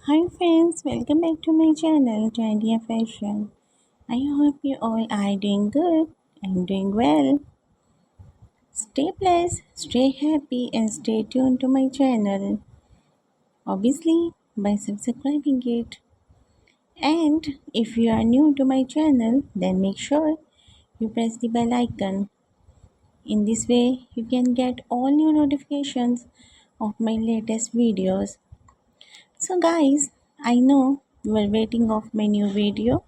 Hi friends, welcome back to my channel Trendyafashion. I hope you all are doing good and doing well. Stay blessed, stay happy and stay tuned to my channel. Obviously by subscribing it. And if you are new to my channel, then make sure you press the bell icon. In this way, you can get all new notifications of my latest videos. So guys, I know you are waiting of my new video.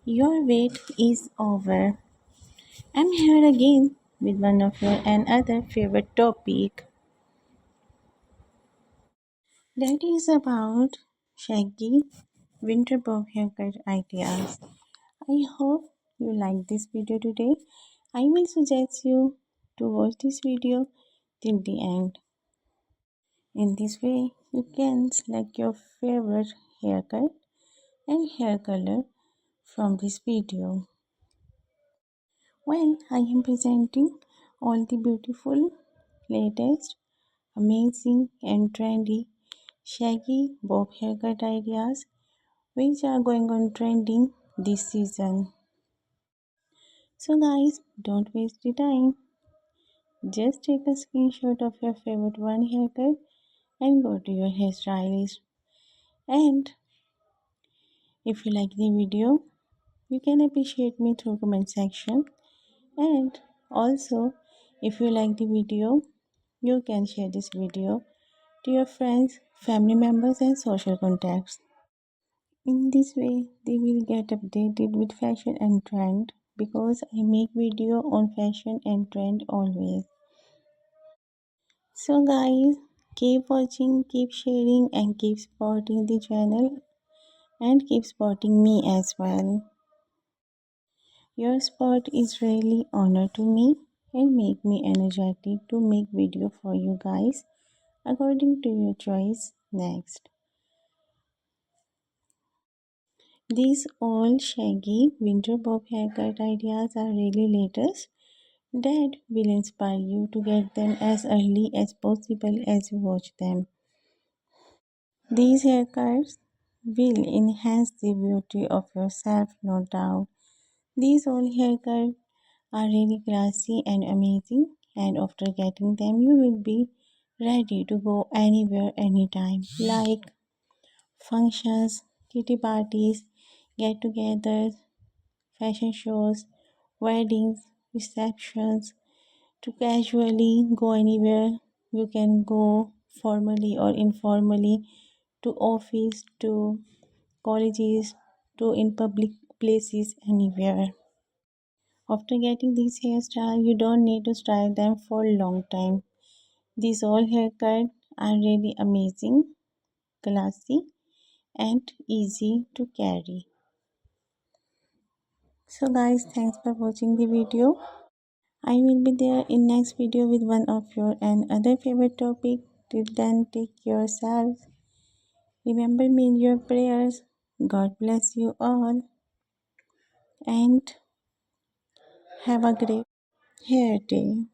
Your wait is over. I'm here again with one of your another favorite topic that is about Shaggy winter bob haircut ideas. I hope you like this video today. I will suggest you to watch this video till the end. In this way, you can select your favorite haircut and hair color from this video. Well, I am presenting all the beautiful, latest, amazing, and trendy shaggy bob haircut ideas which are going on trending this season. So, guys, don't waste the time. Just take a screenshot of your favorite one haircut and go to your hairstylist. And if you like the video, you can appreciate me through comment section. And also, if you like the video, you can share this video to your friends, family members, and social contacts. In this way, they will get updated with fashion and trend because I make video on fashion and trend always. So guys, keep watching, keep sharing, and keep supporting the channel and keep supporting me as well. Your support is really honor to me and make me energetic to make video for you guys according to your choice next. These all shaggy winter bob haircut ideas are really latest that will inspire you to get them as early as possible as you watch them. These haircuts will enhance the beauty of yourself, no doubt. These all haircuts are really classy and amazing, and after getting them, you will be ready to go anywhere, anytime, like functions, kitty parties, get togethers, fashion shows, weddings, receptions, to casually go anywhere. You can go formally or informally to office, to colleges, to in public places, anywhere. After getting these hairstyle, you don't need to style them for a long time. These all haircuts are really amazing, classy, and easy to carry. So guys, thanks for watching the video. I will be there in next video with one of your and other favorite topic. Till then, take care yourself. Remember me in your prayers. God bless you all and have a great hair day.